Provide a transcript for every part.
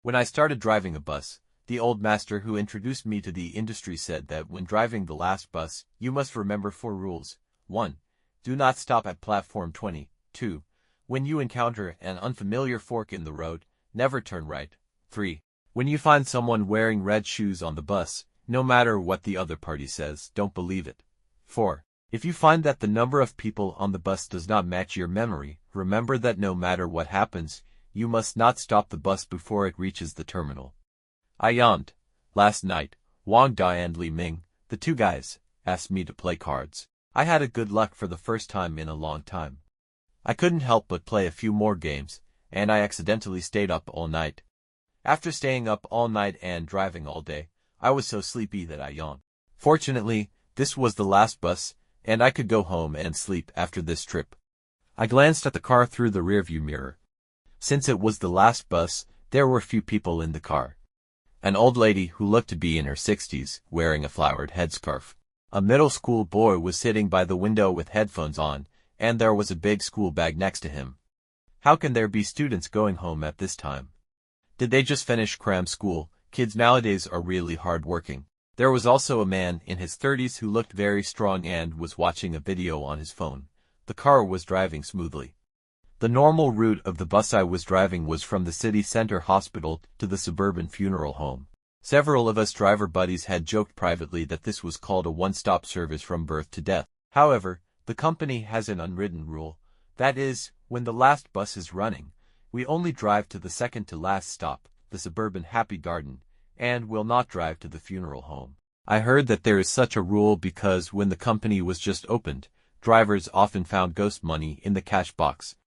When I started driving a bus, the old master who introduced me to the industry said that when driving the last bus, you must remember 4 rules. 1. Do not stop at platform 20. 2. When you encounter an unfamiliar fork in the road, never turn right. 3. When you find someone wearing red shoes on the bus, no matter what the other party says, don't believe it. 4. If you find that the number of people on the bus does not match your memory, remember that no matter what happens, you must not stop the bus before it reaches the terminal. I yawned. Last night, Wang Da and Li Ming, the 2 guys, asked me to play cards. I had a good luck for the first time in a long time. I couldn't help but play a few more games, and I accidentally stayed up all night. After staying up all night and driving all day, I was so sleepy that I yawned. Fortunately, this was the last bus, and I could go home and sleep after this trip. I glanced at the car through the rearview mirror. Since it was the last bus, there were few people in the car. An old lady who looked to be in her 60s, wearing a flowered headscarf. A middle school boy was sitting by the window with headphones on, and there was a big school bag next to him. How can there be students going home at this time? Did they just finish cram school? Kids nowadays are really hard-working. There was also a man in his 30s who looked very strong and was watching a video on his phone. The car was driving smoothly. The normal route of the bus I was driving was from the city center hospital to the suburban funeral home. Several of us driver buddies had joked privately that this was called a one-stop service from birth to death. However, the company has an unwritten rule. That is, when the last bus is running, we only drive to the second to last stop, the suburban Happy Garden, and will not drive to the funeral home. I heard that there is such a rule because when the company was just opened, drivers often found ghost money in the cash box.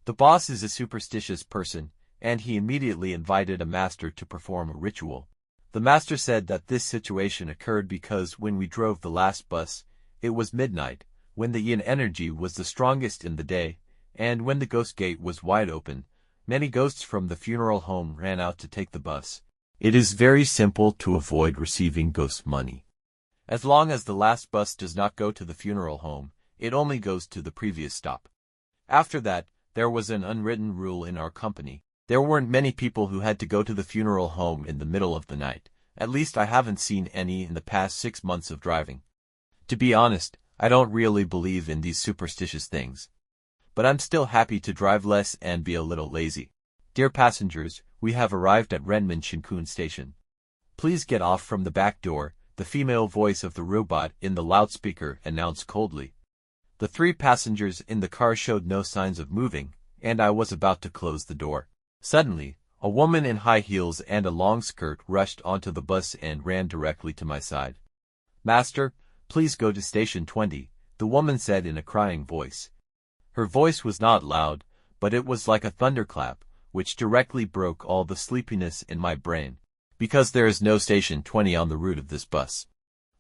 The boss is a superstitious person, and he immediately invited a master to perform a ritual. The master said that this situation occurred because when we drove the last bus, it was midnight, when the yin energy was the strongest in the day, and when the ghost gate was wide open, many ghosts from the funeral home ran out to take the bus. It is very simple to avoid receiving ghost money. As long as the last bus does not go to the funeral home, it only goes to the previous stop. After that, there was an unwritten rule in our company. There weren't many people who had to go to the funeral home in the middle of the night. At least I haven't seen any in the past 6 months of driving. To be honest, I don't really believe in these superstitious things. But I'm still happy to drive less and be a little lazy. Dear passengers, we have arrived at Renmin Shinkun Station. Please get off from the back door, the female voice of the robot in the loudspeaker announced coldly. The 3 passengers in the car showed no signs of moving, and I was about to close the door. Suddenly, a woman in high heels and a long skirt rushed onto the bus and ran directly to my side. "Master, please go to station 20, the woman said in a crying voice. Her voice was not loud, but it was like a thunderclap, which directly broke all the sleepiness in my brain, because there is no station 20 on the route of this bus.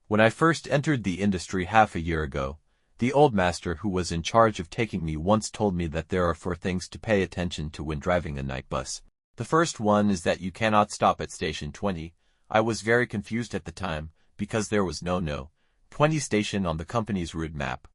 When I first entered the industry half a year ago, the old master who was in charge of taking me once told me that there are 4 things to pay attention to when driving a night bus. The first one is that you cannot stop at station 20. I was very confused at the time, because there was no 20 station on the company's route map.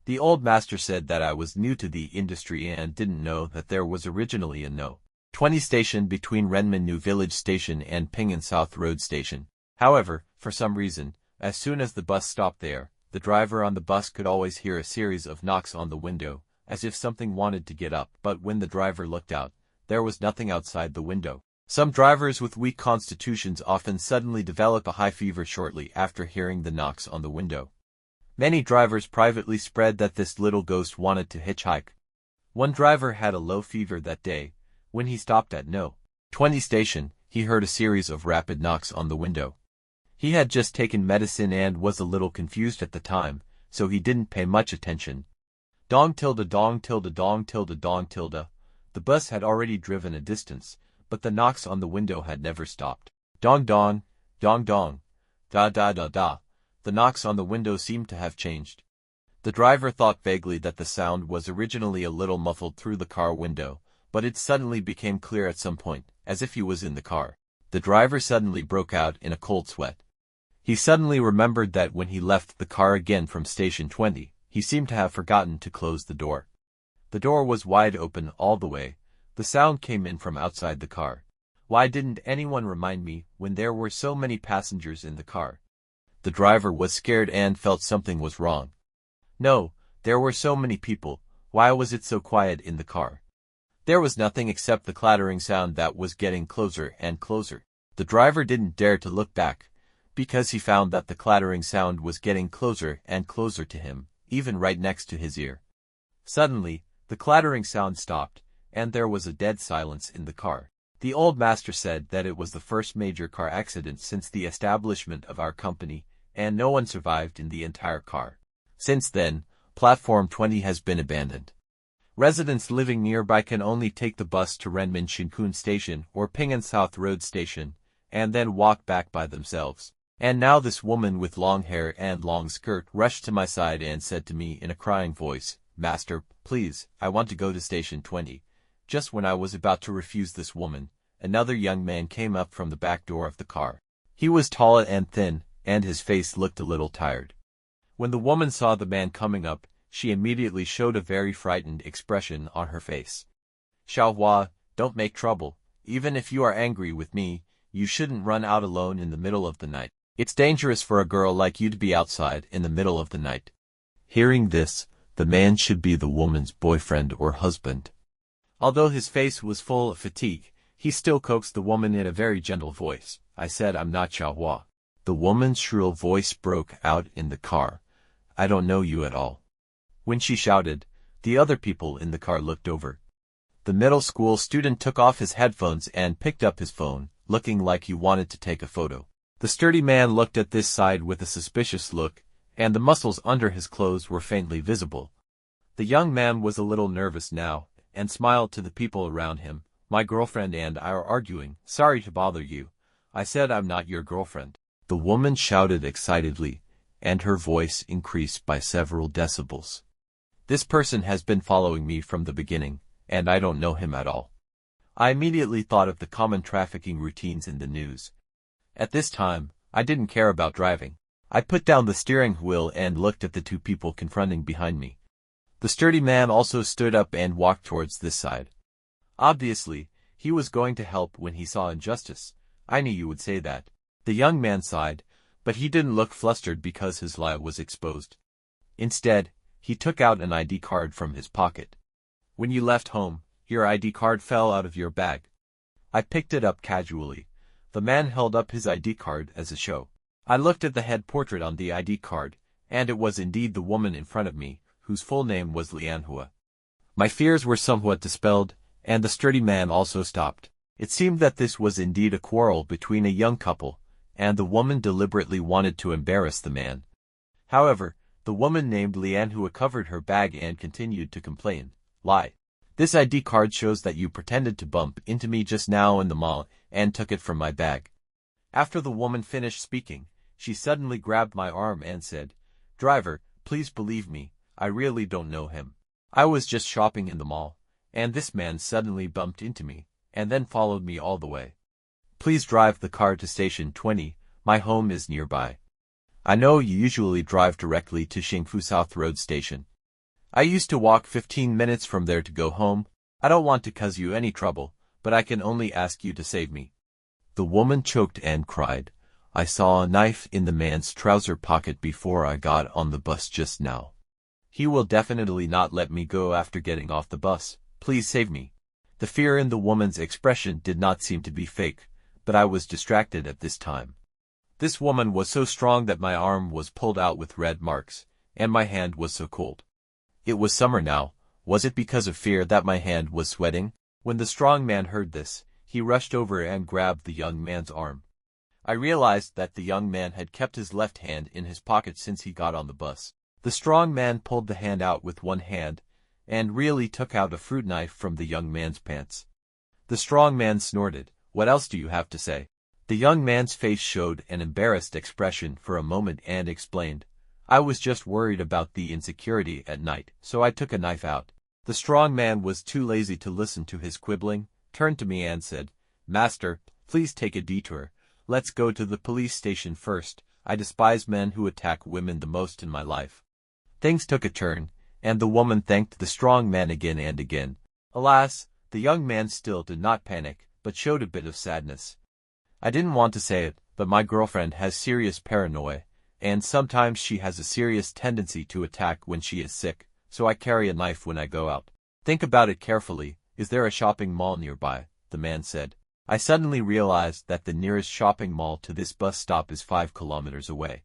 The old master said that I was new to the industry and didn't know that there was originally a no. 20 station between Renmin New Village Station and Pingan South Road Station. However, for some reason, as soon as the bus stopped there, the driver on the bus could always hear a series of knocks on the window, as if something wanted to get up, but when the driver looked out, there was nothing outside the window. Some drivers with weak constitutions often suddenly develop a high fever shortly after hearing the knocks on the window. Many drivers privately spread that this little ghost wanted to hitchhike. One driver had a low fever that day. When he stopped at no. 20 station, he heard a series of rapid knocks on the window. He had just taken medicine and was a little confused at the time, so he didn't pay much attention. Dong tilde dong tilde dong tilde dong tilde. The bus had already driven a distance, but the knocks on the window had never stopped. Dong dong, dong dong, da da da da. The knocks on the window seemed to have changed. The driver thought vaguely that the sound was originally a little muffled through the car window, but it suddenly became clear at some point, as if he was in the car. The driver suddenly broke out in a cold sweat. He suddenly remembered that when he left the car again from station 20, he seemed to have forgotten to close the door. The door was wide open all the way. The sound came in from outside the car. Why didn't anyone remind me when there were so many passengers in the car? The driver was scared and felt something was wrong. No, there were so many people. Why was it so quiet in the car? There was nothing except the clattering sound that was getting closer and closer. The driver didn't dare to look back, because he found that the clattering sound was getting closer and closer to him, even right next to his ear. Suddenly, the clattering sound stopped, and there was a dead silence in the car. The old master said that it was the first major car accident since the establishment of our company, and no one survived in the entire car. Since then, Platform 20 has been abandoned. Residents living nearby can only take the bus to Renmin Shinkun Station or Ping'an South Road Station, and then walk back by themselves. And now this woman with long hair and long skirt rushed to my side and said to me in a crying voice, "Master, please, I want to go to Station 20. Just when I was about to refuse this woman, another young man came up from the back door of the car. He was tall and thin, and his face looked a little tired. When the woman saw the man coming up, she immediately showed a very frightened expression on her face. Xiaohua, don't make trouble. Even if you are angry with me, you shouldn't run out alone in the middle of the night. It's dangerous for a girl like you to be outside in the middle of the night." Hearing this, the man should be the woman's boyfriend or husband. Although his face was full of fatigue, he still coaxed the woman in a very gentle voice. I said, "I'm not Xiaohua." The woman's shrill voice broke out in the car. "I don't know you at all." When she shouted, the other people in the car looked over. The middle school student took off his headphones and picked up his phone, looking like he wanted to take a photo. The sturdy man looked at this side with a suspicious look, and the muscles under his clothes were faintly visible. The young man was a little nervous now, and smiled to the people around him. "My girlfriend and I are arguing. Sorry to bother you." I said, "I'm not your girlfriend." The woman shouted excitedly, and her voice increased by several decibels. "This person has been following me from the beginning, and I don't know him at all." I immediately thought of the common trafficking routines in the news. At this time, I didn't care about driving. I put down the steering wheel and looked at the two people confronting behind me. The sturdy man also stood up and walked towards this side. Obviously, he was going to help when he saw injustice. I knew you would say that. The young man sighed, but he didn't look flustered because his lie was exposed. Instead, he took out an ID card from his pocket. "When you left home, your ID card fell out of your bag." I picked it up casually. The man held up his ID card as a show. I looked at the head portrait on the ID card, and it was indeed the woman in front of me, whose full name was Lianhua. My fears were somewhat dispelled, and the sturdy man also stopped. It seemed that this was indeed a quarrel between a young couple, and the woman deliberately wanted to embarrass the man. However, the woman named Lianhua covered her bag and continued to complain. "Lie. This ID card shows that you pretended to bump into me just now in the mall and took it from my bag." After the woman finished speaking, she suddenly grabbed my arm and said, "Driver, please believe me, I really don't know him. I was just shopping in the mall, and this man suddenly bumped into me, and then followed me all the way. Please drive the car to Station 20, my home is nearby. I know you usually drive directly to Xingfu South Road Station. I used to walk 15 minutes from there to go home. I don't want to cause you any trouble, but I can only ask you to save me." The woman choked and cried. "I saw a knife in the man's trouser pocket before I got on the bus just now. He will definitely not let me go after getting off the bus. Please save me." The fear in the woman's expression did not seem to be fake, but I was distracted at this time. This woman was so strong that my arm was pulled out with red marks, and my hand was so cold. It was summer now. Was it because of fear that my hand was sweating? When the strong man heard this, he rushed over and grabbed the young man's arm. I realized that the young man had kept his left hand in his pocket since he got on the bus. The strong man pulled the hand out with one hand, and really took out a fruit knife from the young man's pants. The strong man snorted. "What else do you have to say?" The young man's face showed an embarrassed expression for a moment and explained, "I was just worried about the insecurity at night, so I took a knife out." The strong man was too lazy to listen to his quibbling, turned to me and said, "Master, please take a detour. Let's go to the police station first. I despise men who attack women the most in my life." Things took a turn, and the woman thanked the strong man again and again. Alas, the young man still did not panic, but showed a bit of sadness. I didn't want to say it, but my girlfriend has serious paranoia, and sometimes she has a serious tendency to attack when she is sick, so I carry a knife when I go out. Think about it carefully. Is there a shopping mall nearby? The man said. I suddenly realized that the nearest shopping mall to this bus stop is 5 kilometers away.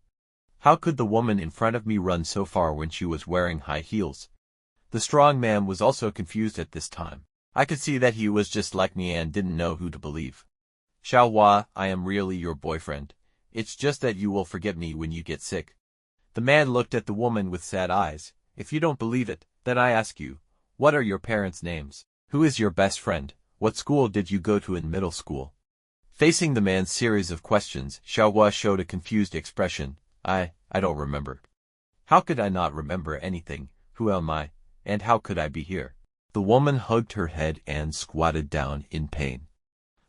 How could the woman in front of me run so far when she was wearing high heels? The strong man was also confused at this time. I could see that he was just like me and didn't know who to believe. Xiaohua, I am really your boyfriend. It's just that you will forget me when you get sick. The man looked at the woman with sad eyes. If you don't believe it, then I ask you, what are your parents' names? Who is your best friend? What school did you go to in middle school? Facing the man's series of questions, Xiaohua showed a confused expression. I don't remember. How could I not remember anything? Who am I? And how could I be here? The woman hugged her head and squatted down in pain.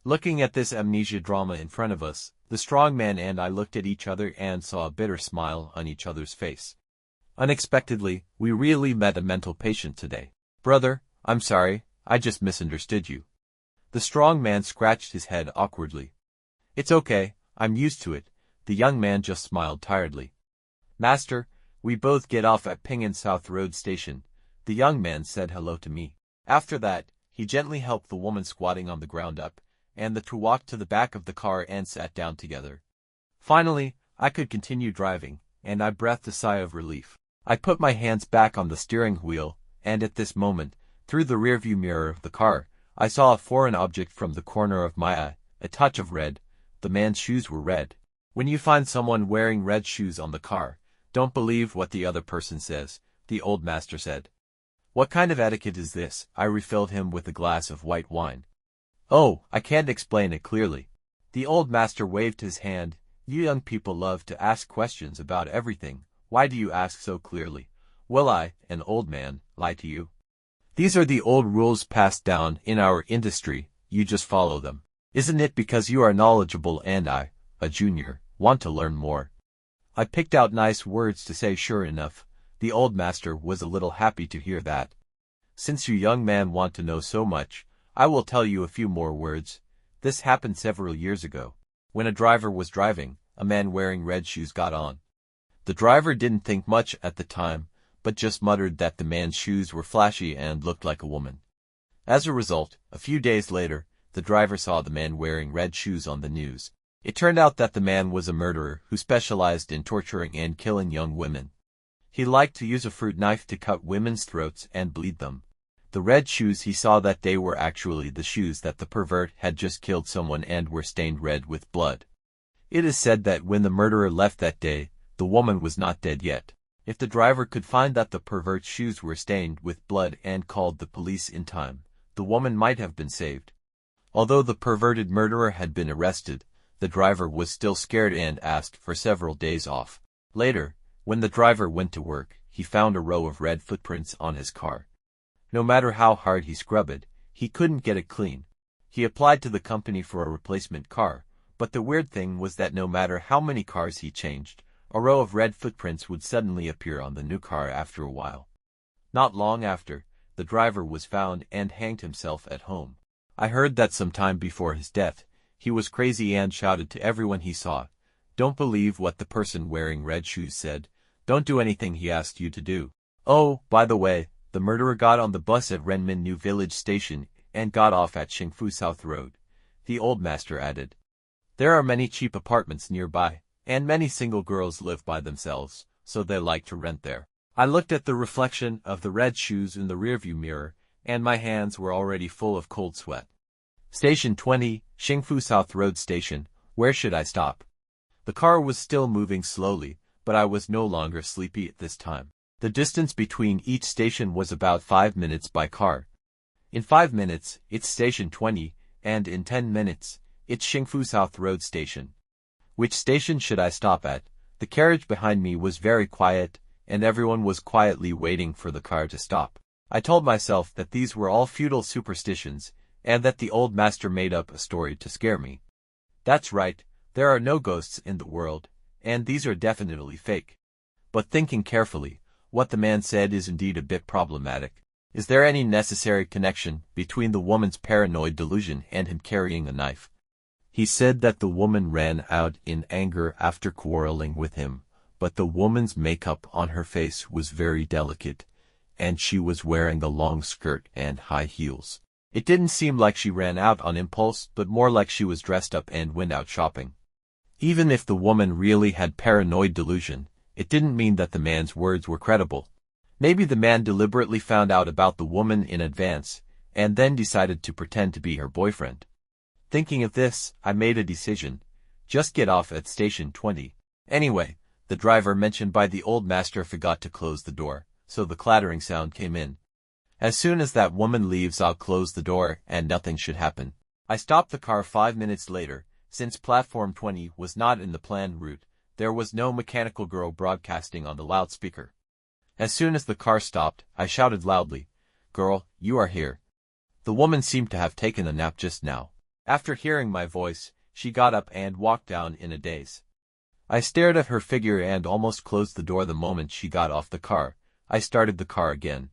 Looking at this amnesia drama in front of us, the strong man and I looked at each other and saw a bitter smile on each other's face. Unexpectedly, we really met a mental patient today. Brother, I'm sorry, I just misunderstood you. The strong man scratched his head awkwardly. It's okay, I'm used to it. The young man just smiled tiredly. Master, we both get off at Pingan South Road Station. The young man said hello to me. After that, he gently helped the woman squatting on the ground up, and the two walked to the back of the car and sat down together. Finally, I could continue driving, and I breathed a sigh of relief. I put my hands back on the steering wheel, and at this moment, through the rearview mirror of the car, I saw a foreign object from the corner of my eye, a touch of red. The man's shoes were red. When you find someone wearing red shoes on the car, don't believe what the other person says, the old master said. What kind of etiquette is this? I refilled him with a glass of white wine. Oh, I can't explain it clearly. The old master waved his hand. You young people love to ask questions about everything. Why do you ask so clearly? Will I, an old man, lie to you? These are the old rules passed down in our industry. You just follow them. Isn't it because you are knowledgeable and I, a junior, want to learn more? I picked out nice words to say. Sure enough, the old master was a little happy to hear that. Since you young man want to know so much, I will tell you a few more words. This happened several years ago. When a driver was driving, a man wearing red shoes got on. The driver didn't think much at the time, but just muttered that the man's shoes were flashy and looked like a woman. As a result, a few days later, the driver saw the man wearing red shoes on the news. It turned out that the man was a murderer who specialized in torturing and killing young women. He liked to use a fruit knife to cut women's throats and bleed them. The red shoes he saw that day were actually the shoes that the pervert had just killed someone and were stained red with blood. It is said that when the murderer left that day, the woman was not dead yet. If the driver could find that the pervert's shoes were stained with blood and called the police in time, the woman might have been saved. Although the perverted murderer had been arrested, the driver was still scared and asked for several days off. Later, when the driver went to work, he found a row of red footprints on his car. No matter how hard he scrubbed it, he couldn't get it clean. He applied to the company for a replacement car, but the weird thing was that no matter how many cars he changed, a row of red footprints would suddenly appear on the new car after a while. Not long after, the driver was found and hanged himself at home. I heard that some time before his death, he was crazy and shouted to everyone he saw, "Don't believe what the person wearing red shoes said. Don't do anything he asked you to do." Oh, by the way, the murderer got on the bus at Renmin New Village Station and got off at Xingfu South Road. The old master added. There are many cheap apartments nearby, and many single girls live by themselves, so they like to rent there. I looked at the reflection of the red shoes in the rearview mirror, and my hands were already full of cold sweat. Station 20, Xingfu South Road Station. Where should I stop? The car was still moving slowly, but I was no longer sleepy at this time. The distance between each station was about 5 minutes by car. In 5 minutes, it's Station 20, and in 10 minutes, it's Xingfu South Road Station. Which station should I stop at? The carriage behind me was very quiet, and everyone was quietly waiting for the car to stop. I told myself that these were all futile superstitions, and that the old master made up a story to scare me. That's right, there are no ghosts in the world, and these are definitely fake. But thinking carefully, what the man said is indeed a bit problematic. Is there any necessary connection between the woman's paranoid delusion and him carrying a knife? He said that the woman ran out in anger after quarreling with him, but the woman's makeup on her face was very delicate, and she was wearing a long skirt and high heels. It didn't seem like she ran out on impulse, but more like she was dressed up and went out shopping. Even if the woman really had paranoid delusion, it didn't mean that the man's words were credible. Maybe the man deliberately found out about the woman in advance, and then decided to pretend to be her boyfriend. Thinking of this, I made a decision. Just get off at station 20. Anyway, the driver mentioned by the old master forgot to close the door, so the clattering sound came in. As soon as that woman leaves, I'll close the door, and nothing should happen. I stopped the car 5 minutes later. Since platform 20 was not in the planned route, there was no mechanical girl broadcasting on the loudspeaker. As soon as the car stopped, I shouted loudly, "Girl, you are here." The woman seemed to have taken a nap just now. After hearing my voice, she got up and walked down in a daze. I stared at her figure and almost closed the door the moment she got off the car. I started the car again.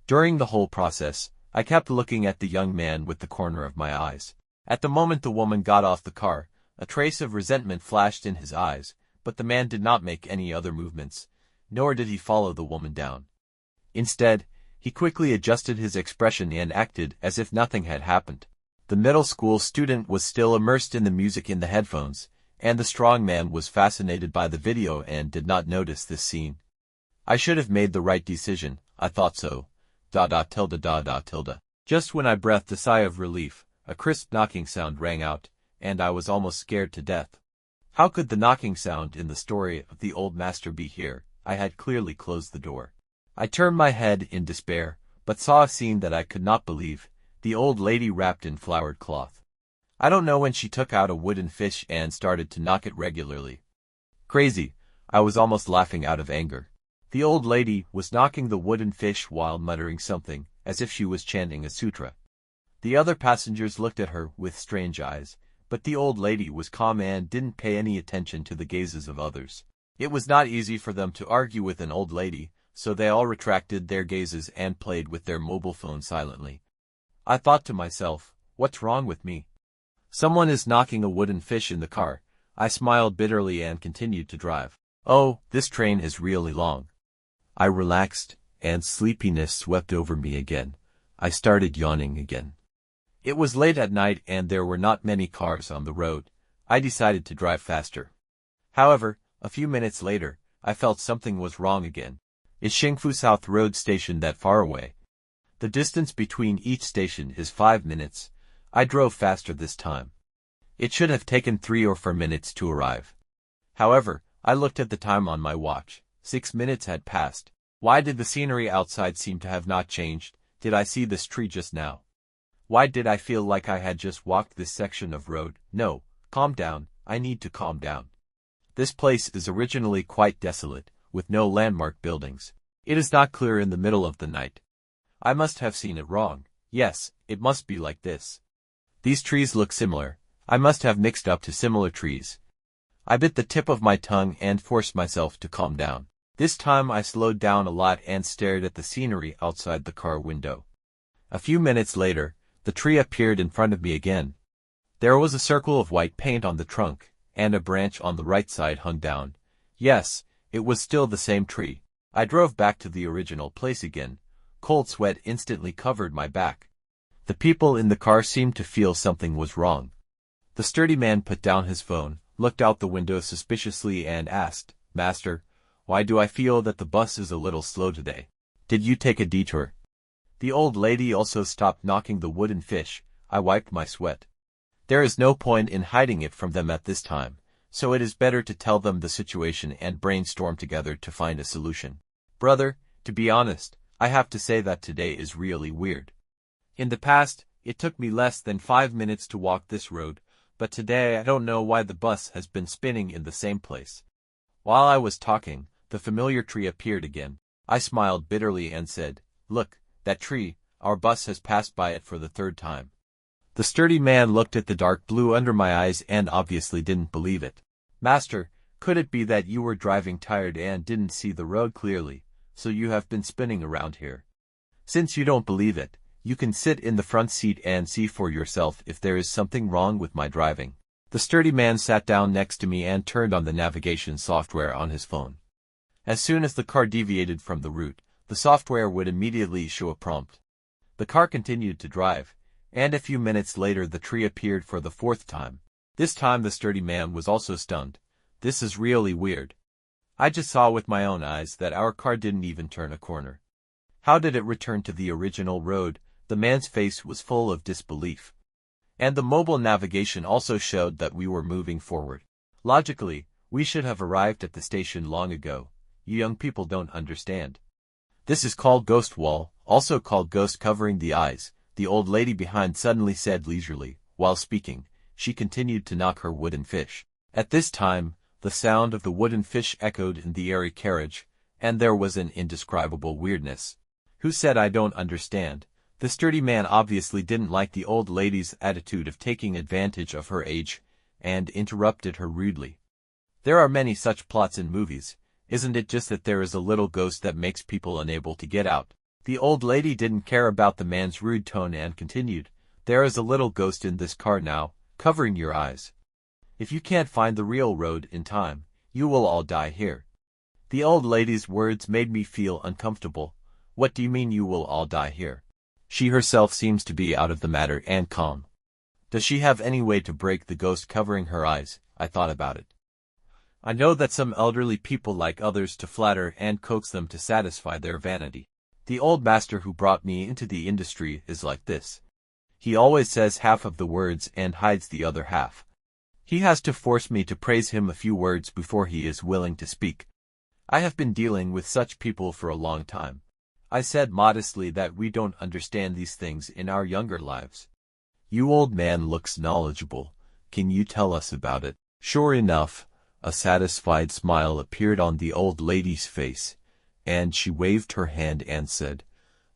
During the whole process, I kept looking at the young man with the corner of my eyes. At the moment the woman got off the car, a trace of resentment flashed in his eyes, but the man did not make any other movements, nor did he follow the woman down. Instead, he quickly adjusted his expression and acted as if nothing had happened. The middle school student was still immersed in the music in the headphones, and the strong man was fascinated by the video and did not notice this scene. I should have made the right decision, I thought so. ... Just when I breathed a sigh of relief, a crisp knocking sound rang out, and I was almost scared to death. How could the knocking sound in the story of the old master be here? I had clearly closed the door. I turned my head in despair, but saw a scene that I could not believe. The old lady wrapped in flowered cloth. I don't know when she took out a wooden fish and started to knock it regularly. Crazy. I was almost laughing out of anger. The old lady was knocking the wooden fish while muttering something, as if she was chanting a sutra. The other passengers looked at her with strange eyes, but the old lady was calm and didn't pay any attention to the gazes of others. It was not easy for them to argue with an old lady, so they all retracted their gazes and played with their mobile phones silently. I thought to myself, what's wrong with me? Someone is knocking a wooden fish in the car. I smiled bitterly and continued to drive. Oh, this train is really long. I relaxed, and sleepiness swept over me again. I started yawning again. It was late at night and there were not many cars on the road. I decided to drive faster. However, a few minutes later, I felt something was wrong again. Is Xingfu South Road Station that far away? The distance between each station is 5 minutes. I drove faster this time. It should have taken 3 or 4 minutes to arrive. However, I looked at the time on my watch. 6 minutes had passed. Why did the scenery outside seem to have not changed? Did I see this tree just now? Why did I feel like I had just walked this section of road? No, calm down, I need to calm down. This place is originally quite desolate, with no landmark buildings. It is not clear in the middle of the night. I must have seen it wrong. Yes, it must be like this. These trees look similar. I must have mixed up to similar trees. I bit the tip of my tongue and forced myself to calm down. This time I slowed down a lot and stared at the scenery outside the car window. A few minutes later, the tree appeared in front of me again. There was a circle of white paint on the trunk, and a branch on the right side hung down. Yes, it was still the same tree. I drove back to the original place again. Cold sweat instantly covered my back. The people in the car seemed to feel something was wrong. The sturdy man put down his phone, looked out the window suspiciously and asked, "Master, why do I feel that the bus is a little slow today? Did you take a detour?" The old lady also stopped knocking the wooden fish. I wiped my sweat. There is no point in hiding it from them at this time, so it is better to tell them the situation and brainstorm together to find a solution. Brother, to be honest, I have to say that today is really weird. In the past, it took me less than 5 minutes to walk this road, but today I don't know why the bus has been spinning in the same place. While I was talking, the familiar tree appeared again. I smiled bitterly and said, "Look, that tree, our bus has passed by it for the 3rd time." The sturdy man looked at the dark blue under my eyes and obviously didn't believe it. "Master, could it be that you were driving tired and didn't see the road clearly, so you have been spinning around here?" Since you don't believe it, you can sit in the front seat and see for yourself if there is something wrong with my driving. The sturdy man sat down next to me and turned on the navigation software on his phone. As soon as the car deviated from the route, the software would immediately show a prompt. The car continued to drive, and a few minutes later the tree appeared for the fourth time. This time the sturdy man was also stunned. This is really weird. I just saw with my own eyes that our car didn't even turn a corner. How did it return to the original road? The man's face was full of disbelief. And the mobile navigation also showed that we were moving forward. Logically, we should have arrived at the station long ago. You young people don't understand. This is called ghost wall, also called ghost covering the eyes, the old lady behind suddenly said leisurely. While speaking, she continued to knock her wooden fish. At this time, the sound of the wooden fish echoed in the airy carriage, and there was an indescribable weirdness. Who said I don't understand? The sturdy man obviously didn't like the old lady's attitude of taking advantage of her age, and interrupted her rudely. There are many such plots in movies. Isn't it just that there is a little ghost that makes people unable to get out? The old lady didn't care about the man's rude tone and continued, there is a little ghost in this car now, covering your eyes. If you can't find the real road in time, you will all die here. The old lady's words made me feel uncomfortable. What do you mean you will all die here? She herself seems to be out of the matter and calm. Does she have any way to break the ghost covering her eyes? I thought about it. I know that some elderly people like others to flatter and coax them to satisfy their vanity. The old master who brought me into the industry is like this. He always says half of the words and hides the other half. He has to force me to praise him a few words before he is willing to speak. I have been dealing with such people for a long time. I said modestly that we don't understand these things in our younger lives. You old man looks knowledgeable. Can you tell us about it? Sure enough, a satisfied smile appeared on the old lady's face, and she waved her hand and said,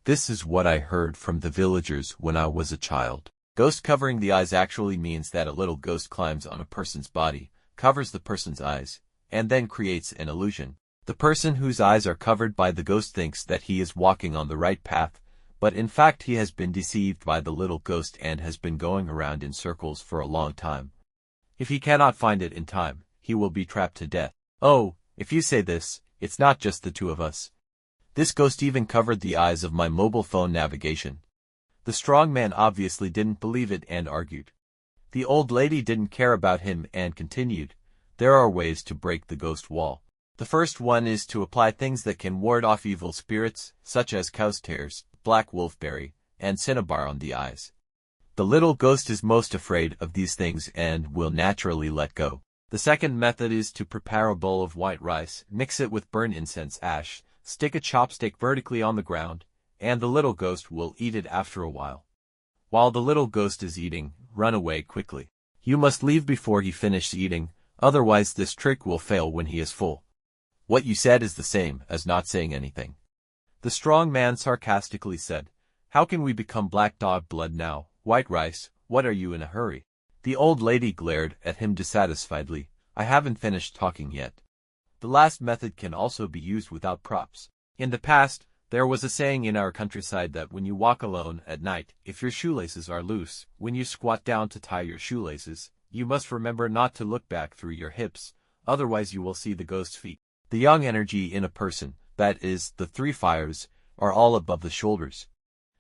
"This is what I heard from the villagers when I was a child." Ghost covering the eyes actually means that a little ghost climbs on a person's body, covers the person's eyes, and then creates an illusion. The person whose eyes are covered by the ghost thinks that he is walking on the right path, but in fact he has been deceived by the little ghost and has been going around in circles for a long time. If he cannot find it in time, he will be trapped to death. Oh, if you say this, it's not just the two of us. This ghost even covered the eyes of my mobile phone navigation. The strong man obviously didn't believe it and argued. The old lady didn't care about him and continued, there are ways to break the ghost wall. The first one is to apply things that can ward off evil spirits, such as cow's tears, black wolfberry, and cinnabar on the eyes. The little ghost is most afraid of these things and will naturally let go. The second method is to prepare a bowl of white rice, mix it with burnt incense ash, stick a chopstick vertically on the ground, and the little ghost will eat it after a while. While the little ghost is eating, run away quickly. You must leave before he finishes eating, otherwise this trick will fail when he is full. What you said is the same as not saying anything. The strong man sarcastically said, "How can we become black dog blood now? White rice, what are you in a hurry?" The old lady glared at him dissatisfiedly. I haven't finished talking yet. The last method can also be used without props. In the past, there was a saying in our countryside that when you walk alone at night, if your shoelaces are loose, when you squat down to tie your shoelaces, you must remember not to look back through your hips, otherwise you will see the ghost's feet. The yang energy in a person, that is, the three fires, are all above the shoulders.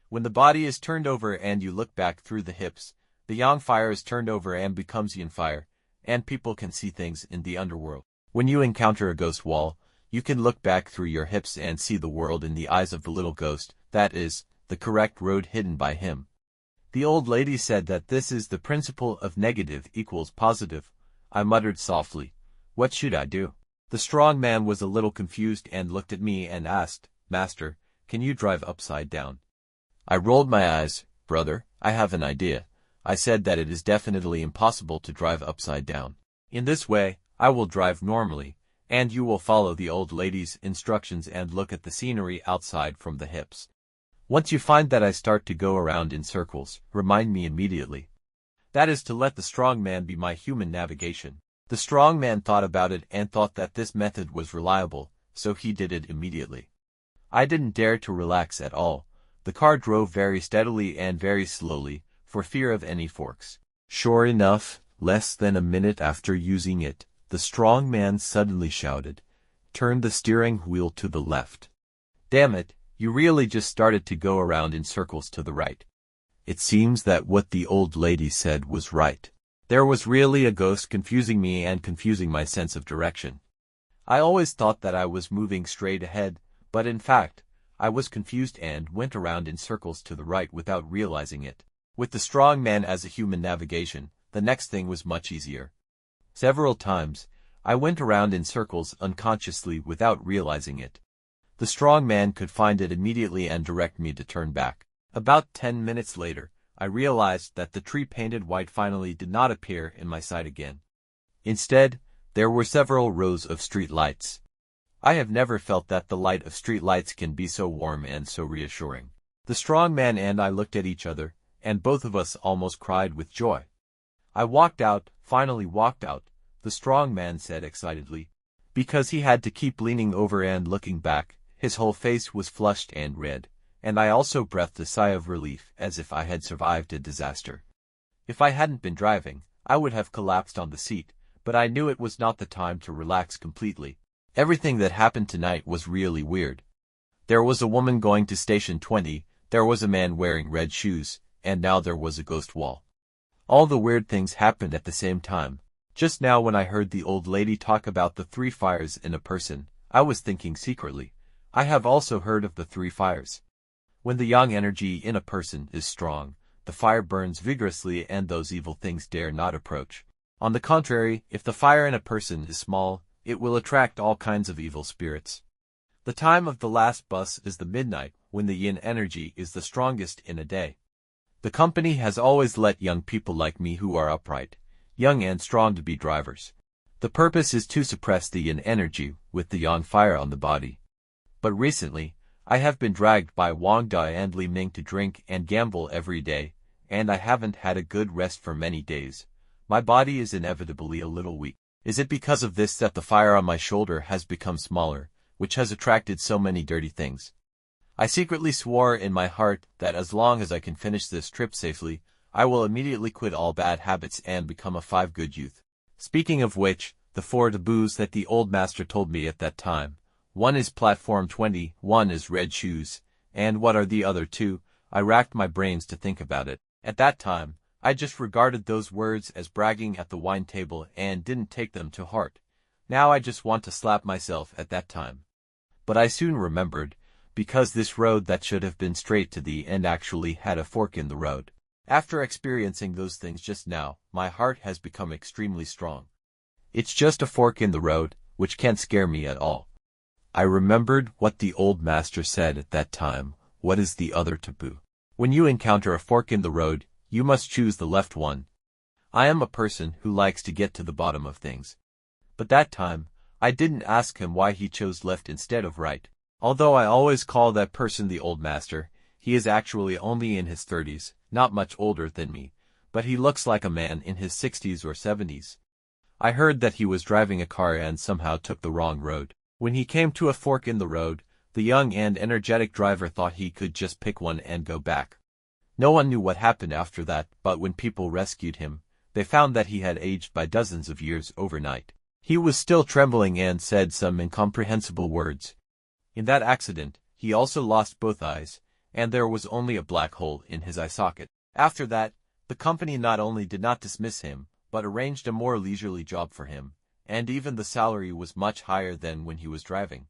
When the body is turned over and you look back through the hips, the yang fire is turned over and becomes yin fire, and people can see things in the underworld. When you encounter a ghost wall, you can look back through your hips and see the world in the eyes of the little ghost, that is, the correct road hidden by him. The old lady said that this is the principle of negative equals positive. I muttered softly, "What should I do?" The strong man was a little confused and looked at me and asked, "Master, can you drive upside down?" I rolled my eyes. "Brother, I have an idea." I said that it is definitely impossible to drive upside down. In this way, I will drive normally, and you will follow the old lady's instructions and look at the scenery outside from the hips. Once you find that I start to go around in circles, remind me immediately. That is to let the strong man be my human navigation. The strong man thought about it and thought that this method was reliable, so he did it immediately. I didn't dare to relax at all. The car drove very steadily and very slowly, for fear of any forks. Sure enough, less than a minute after using it, the strong man suddenly shouted, "Turn the steering wheel to the left." Damn it, you really just started to go around in circles to the right. It seems that what the old lady said was right. There was really a ghost confusing me and confusing my sense of direction. I always thought that I was moving straight ahead, but in fact, I was confused and went around in circles to the right without realizing it. With the strong man as a human navigation, the next thing was much easier. Several times, I went around in circles unconsciously without realizing it. The strong man could find it immediately and direct me to turn back. About 10 minutes later, I realized that the tree painted white finally did not appear in my sight again. Instead, there were several rows of street lights. I have never felt that the light of street lights can be so warm and so reassuring. The strong man and I looked at each other, and both of us almost cried with joy. I finally walked out, the strong man said excitedly, because he had to keep leaning over and looking back. His whole face was flushed and red, and I also breathed a sigh of relief as if I had survived a disaster. If I hadn't been driving, I would have collapsed on the seat, but I knew it was not the time to relax completely. Everything that happened tonight was really weird. There was a woman going to Station 20, there was a man wearing red shoes, and now there was a ghost wall. All the weird things happened at the same time. Just now when I heard the old lady talk about the 3 fires in a person, I was thinking secretly, I have also heard of the 3 fires. When the yang energy in a person is strong, the fire burns vigorously and those evil things dare not approach. On the contrary, if the fire in a person is small, it will attract all kinds of evil spirits. The time of the last bus is the midnight, when the yin energy is the strongest in a day. The company has always let young people like me who are upright, young and strong to be drivers. The purpose is to suppress the yin energy with the yang fire on the body. But recently, I have been dragged by Wang Dai and Li Ming to drink and gamble every day, and I haven't had a good rest for many days. My body is inevitably a little weak. Is it because of this that the fire on my shoulder has become smaller, which has attracted so many dirty things? I secretly swore in my heart that as long as I can finish this trip safely, I will immediately quit all bad habits and become a 5 good youth. Speaking of which, the 4 taboos that the old master told me at that time. 1 is Platform 20, 1 is red shoes, and what are the other 2? I racked my brains to think about it. At that time, I just regarded those words as bragging at the wine table and didn't take them to heart. Now I just want to slap myself at that time. But I soon remembered, because this road that should have been straight to the end actually had a fork in the road. After experiencing those things just now, my heart has become extremely strong. It's just a fork in the road, which can't scare me at all. I remembered what the old master said at that time. What is the other taboo? When you encounter a fork in the road, you must choose the left one. I am a person who likes to get to the bottom of things. But that time, I didn't ask him why he chose left instead of right. Although I always call that person the old master, he is actually only in his 30s, not much older than me, but he looks like a man in his 60s or 70s. I heard that he was driving a car and somehow took the wrong road. When he came to a fork in the road, the young and energetic driver thought he could just pick one and go back. No one knew what happened after that, but when people rescued him, they found that he had aged by dozens of years overnight. He was still trembling and said some incomprehensible words. In that accident, he also lost both eyes, and there was only a black hole in his eye socket. After that, the company not only did not dismiss him, but arranged a more leisurely job for him, and even the salary was much higher than when he was driving.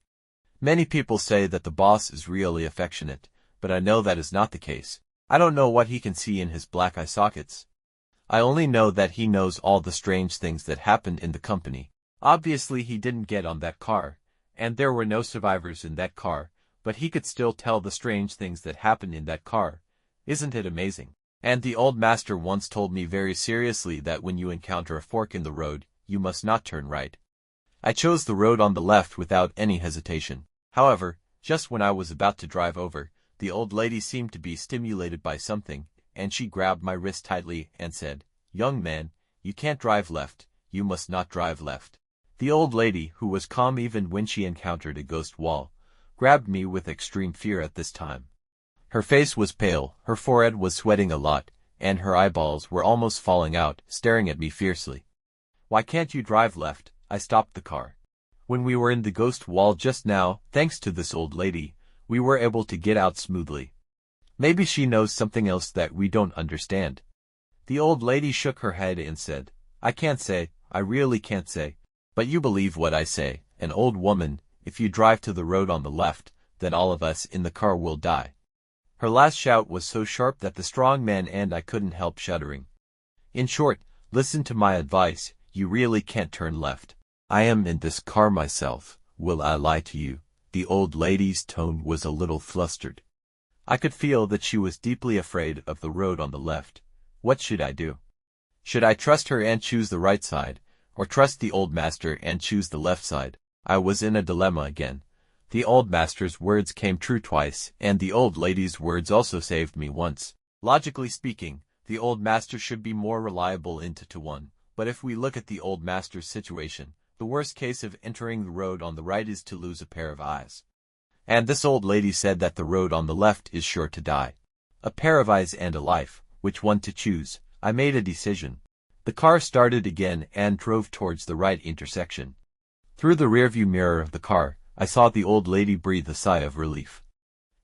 Many people say that the boss is really affectionate, but I know that is not the case. I don't know what he can see in his black eye sockets. I only know that he knows all the strange things that happened in the company. Obviously he didn't get on that car, and there were no survivors in that car, but he could still tell the strange things that happened in that car. Isn't it amazing? And the old master once told me very seriously that when you encounter a fork in the road, you must not turn right. I chose the road on the left without any hesitation. However, just when I was about to drive over, the old lady seemed to be stimulated by something, and she grabbed my wrist tightly and said, "Young man, you can't drive left, you must not drive left." The old lady, who was calm even when she encountered a ghost wall, grabbed me with extreme fear at this time. Her face was pale, her forehead was sweating a lot, and her eyeballs were almost falling out, staring at me fiercely. "Why can't you drive left?" I stopped the car. When we were in the ghost wall just now, thanks to this old lady, we were able to get out smoothly. Maybe she knows something else that we don't understand. The old lady shook her head and said, "I can't say, I really can't say. But you believe what I say, an old woman, if you drive to the road on the left, then all of us in the car will die." Her last shout was so sharp that the strong man and I couldn't help shuddering. "In short, listen to my advice, you really can't turn left. I am in this car myself, will I lie to you?" The old lady's tone was a little flustered. I could feel that she was deeply afraid of the road on the left. What should I do? Should I trust her and choose the right side, or trust the old master and choose the left side? I was in a dilemma again. The old master's words came true twice, and the old lady's words also saved me once. Logically speaking, the old master should be more reliable into one, but if we look at the old master's situation, the worst case of entering the road on the right is to lose a pair of eyes. And this old lady said that the road on the left is sure to die. A pair of eyes and a life, which one to choose? I made a decision. The car started again and drove towards the right intersection. Through the rearview mirror of the car, I saw the old lady breathe a sigh of relief.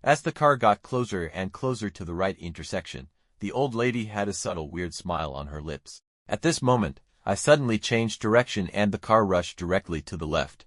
As the car got closer and closer to the right intersection, the old lady had a subtle weird smile on her lips. At this moment, I suddenly changed direction and the car rushed directly to the left.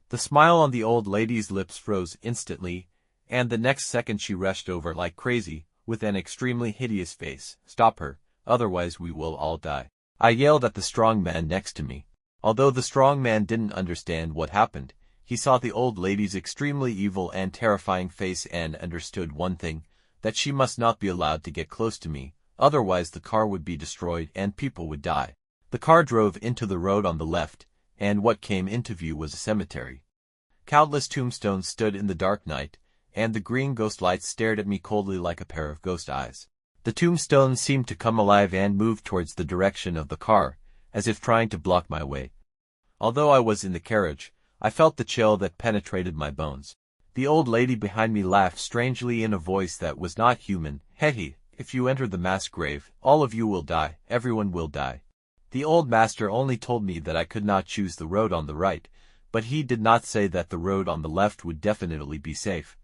The smile on the old lady's lips froze instantly, and the next second she rushed over like crazy, with an extremely hideous face. "Stop her, otherwise we will all die," I yelled at the strong man next to me. Although the strong man didn't understand what happened, he saw the old lady's extremely evil and terrifying face and understood one thing, that she must not be allowed to get close to me, otherwise the car would be destroyed and people would die. The car drove into the road on the left, and what came into view was a cemetery. Countless tombstones stood in the dark night, and the green ghost lights stared at me coldly like a pair of ghost eyes. The tombstones seemed to come alive and move towards the direction of the car, as if trying to block my way. Although I was in the carriage, I felt the chill that penetrated my bones. The old lady behind me laughed strangely in a voice that was not human. "Hey, if you enter the mass grave, all of you will die, everyone will die." The old master only told me that I could not choose the road on the right, but he did not say that the road on the left would definitely be safe.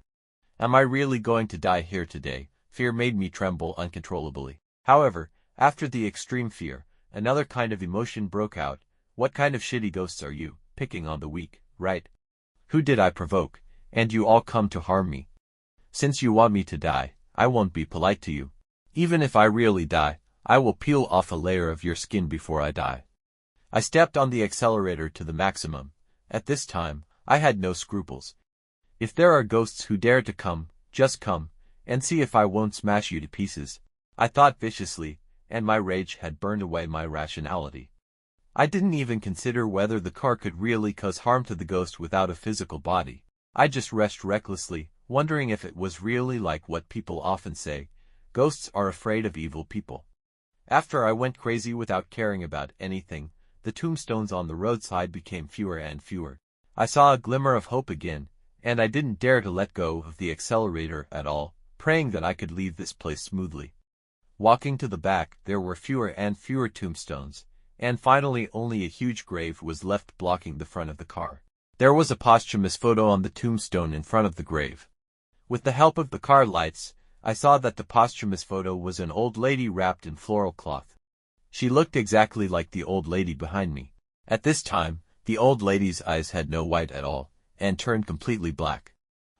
Am I really going to die here today? Fear made me tremble uncontrollably. However, after the extreme fear, another kind of emotion broke out. What kind of shitty ghosts are you, picking on the weak, right? Who did I provoke? And you all come to harm me. Since you want me to die, I won't be polite to you. Even if I really die, I will peel off a layer of your skin before I die. I stepped on the accelerator to the maximum. At this time, I had no scruples. If there are ghosts who dare to come, just come, and see if I won't smash you to pieces. I thought viciously, and my rage had burned away my rationality. I didn't even consider whether the car could really cause harm to the ghost without a physical body. I just rushed recklessly, wondering if it was really like what people often say, ghosts are afraid of evil people. After I went crazy without caring about anything, the tombstones on the roadside became fewer and fewer. I saw a glimmer of hope again, and I didn't dare to let go of the accelerator at all, praying that I could leave this place smoothly. Walking to the back, there were fewer and fewer tombstones, and finally only a huge grave was left blocking the front of the car. There was a posthumous photo on the tombstone in front of the grave. With the help of the car lights, I saw that the posthumous photo was an old lady wrapped in floral cloth. She looked exactly like the old lady behind me. At this time, the old lady's eyes had no white at all, and turned completely black.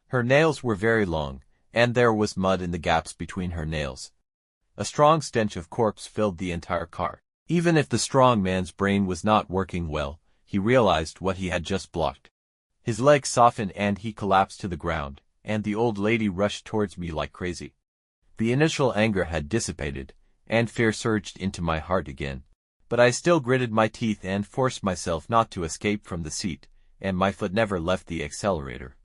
Her nails were very long, and there was mud in the gaps between her nails. A strong stench of corpse filled the entire car. Even if the strong man's brain was not working well, he realized what he had just blocked. His legs softened and he collapsed to the ground, and the old lady rushed towards me like crazy. The initial anger had dissipated, and fear surged into my heart again. But I still gritted my teeth and forced myself not to escape from the seat, and my foot never left the accelerator.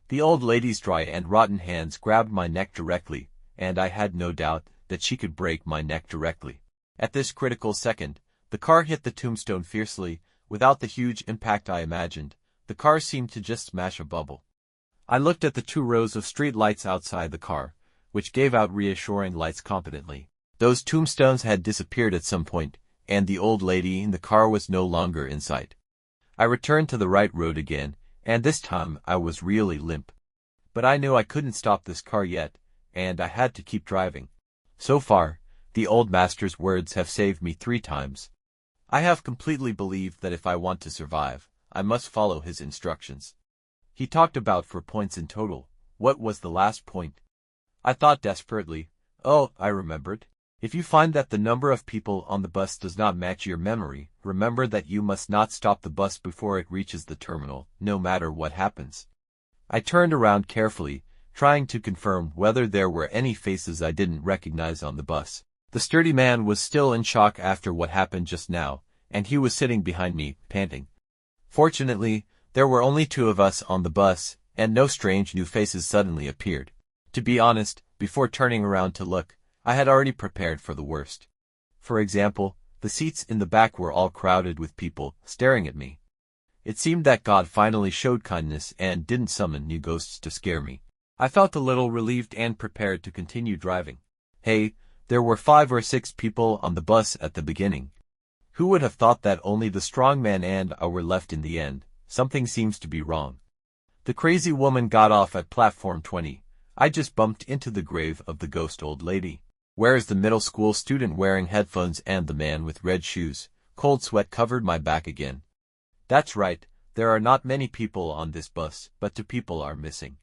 The old lady's dry and rotten hands grabbed my neck directly, and I had no doubt that she could break my neck directly. At this critical second, the car hit the tombstone fiercely, without the huge impact I imagined. The car seemed to just smash a bubble. I looked at the 2 rows of street lights outside the car, which gave out reassuring lights competently. Those tombstones had disappeared at some point, and the old lady in the car was no longer in sight. I returned to the right road again, and this time I was really limp. But I knew I couldn't stop this car yet, and I had to keep driving. So far, the old master's words have saved me 3 times. I have completely believed that if I want to survive, I must follow his instructions. He talked about 4 points in total. What was the last point? I thought desperately. Oh, I remembered. If you find that the number of people on the bus does not match your memory, remember that you must not stop the bus before it reaches the terminal, no matter what happens. I turned around carefully, trying to confirm whether there were any faces I didn't recognize on the bus. The sturdy man was still in shock after what happened just now, and he was sitting behind me, panting. Fortunately, there were only 2 of us on the bus, and no strange new faces suddenly appeared. To be honest, before turning around to look, I had already prepared for the worst. For example, the seats in the back were all crowded with people, staring at me. It seemed that God finally showed kindness and didn't summon new ghosts to scare me. I felt a little relieved and prepared to continue driving. Hey, there were 5 or 6 people on the bus at the beginning. Who would have thought that only the strong man and I were left in the end? Something seems to be wrong. The crazy woman got off at platform 20. I just bumped into the grave of the ghost old lady. Where is the middle school student wearing headphones and the man with red shoes? Cold sweat covered my back again. That's right, there are not many people on this bus, but 2 people are missing.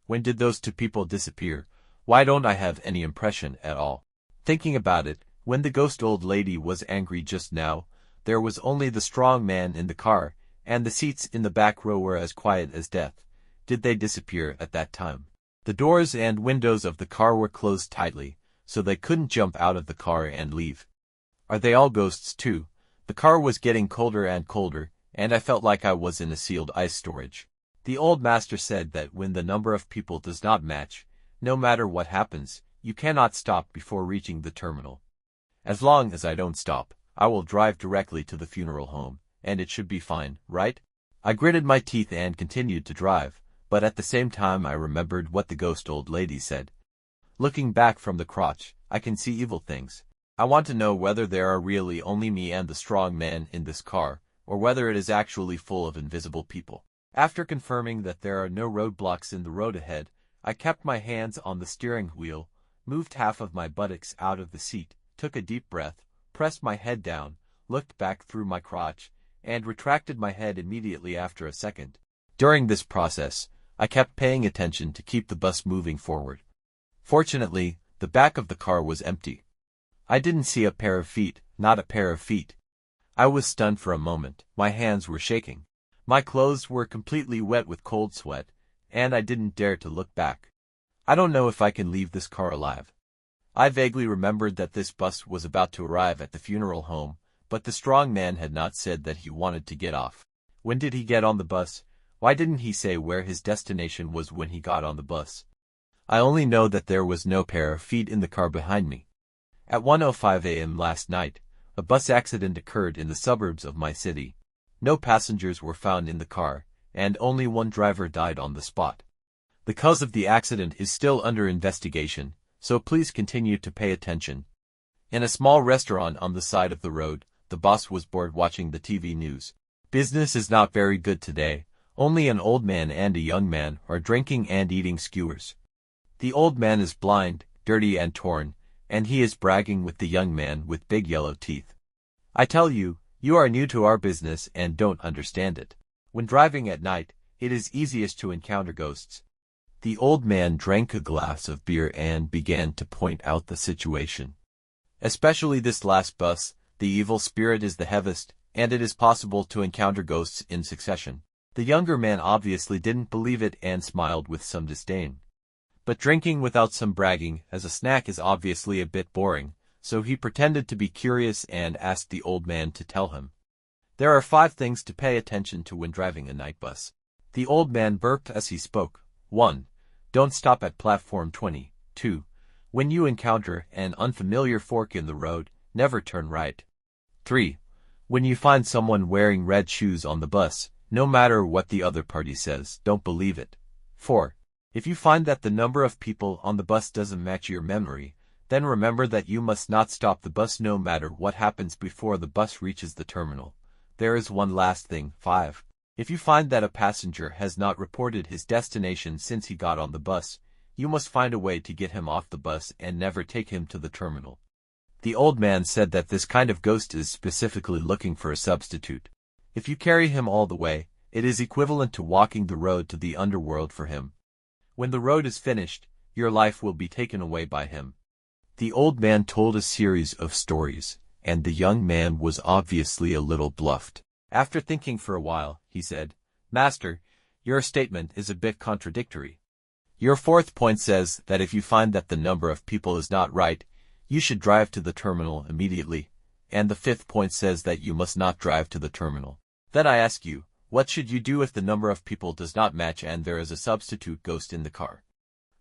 When did those 2 people disappear? Why don't I have any impression at all? Thinking about it, when the ghost old lady was angry just now, there was only the strong man in the car, and the seats in the back row were as quiet as death. Did they disappear at that time? The doors and windows of the car were closed tightly, so they couldn't jump out of the car and leave. Are they all ghosts too? The car was getting colder and colder, and I felt like I was in a sealed ice storage. The old master said that when the number of people does not match, no matter what happens, you cannot stop before reaching the terminal. As long as I don't stop, I will drive directly to the funeral home, and it should be fine, right? I gritted my teeth and continued to drive, but at the same time I remembered what the ghost old lady said. Looking back from the crotch, I can see evil things. I want to know whether there are really only me and the strong man in this car, or whether it is actually full of invisible people. After confirming that there are no roadblocks in the road ahead, I kept my hands on the steering wheel, moved half of my buttocks out of the seat, took a deep breath, pressed my head down, looked back through my crotch, and retracted my head immediately after a second. During this process, I kept paying attention to keep the bus moving forward. Fortunately, the back of the car was empty. I didn't see a pair of feet, not a pair of feet. I was stunned for a moment. My hands were shaking. My clothes were completely wet with cold sweat, and I didn't dare to look back. I don't know if I can leave this car alive. I vaguely remembered that this bus was about to arrive at the funeral home, but the strong man had not said that he wanted to get off. When did he get on the bus? Why didn't he say where his destination was when he got on the bus? I only know that there was no pair of feet in the car behind me. At 1:05 a.m. last night, a bus accident occurred in the suburbs of my city. No passengers were found in the car, and only one driver died on the spot. The cause of the accident is still under investigation, so please continue to pay attention. In a small restaurant on the side of the road, the boss was bored watching the TV news. Business is not very good today. Only an old man and a young man are drinking and eating skewers. The old man is blind, dirty and torn, and he is bragging with the young man with big yellow teeth. I tell you, you are new to our business and don't understand it. When driving at night, it is easiest to encounter ghosts. The old man drank a glass of beer and began to point out the situation. Especially this last bus, the evil spirit is the heaviest, and it is possible to encounter ghosts in succession. The younger man obviously didn't believe it and smiled with some disdain. But drinking without some bragging as a snack is obviously a bit boring, so he pretended to be curious and asked the old man to tell him. There are 5 things to pay attention to when driving a night bus. The old man burped as he spoke. 1. Don't stop at platform 20. 2. When you encounter an unfamiliar fork in the road, never turn right. 3. When you find someone wearing red shoes on the bus, no matter what the other party says, don't believe it. 4. If you find that the number of people on the bus doesn't match your memory, then remember that you must not stop the bus no matter what happens before the bus reaches the terminal. There is one last thing. 5. If you find that a passenger has not reported his destination since he got on the bus, you must find a way to get him off the bus and never take him to the terminal. The old man said that this kind of ghost is specifically looking for a substitute. If you carry him all the way, it is equivalent to walking the road to the underworld for him. When the road is finished, your life will be taken away by him. The old man told a series of stories, and the young man was obviously a little bluffed. After thinking for a while, he said, "Master, your statement is a bit contradictory. Your fourth point says that if you find that the number of people is not right, you should drive to the terminal immediately, and the fifth point says that you must not drive to the terminal. Then I ask you, what should you do if the number of people does not match and there is a substitute ghost in the car?"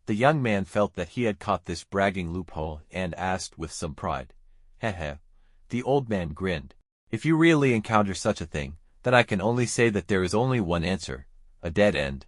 The young man felt that he had caught this bragging loophole and asked with some pride. Heh. The old man grinned. "If you really encounter such a thing, then I can only say that there is only one answer, a dead end.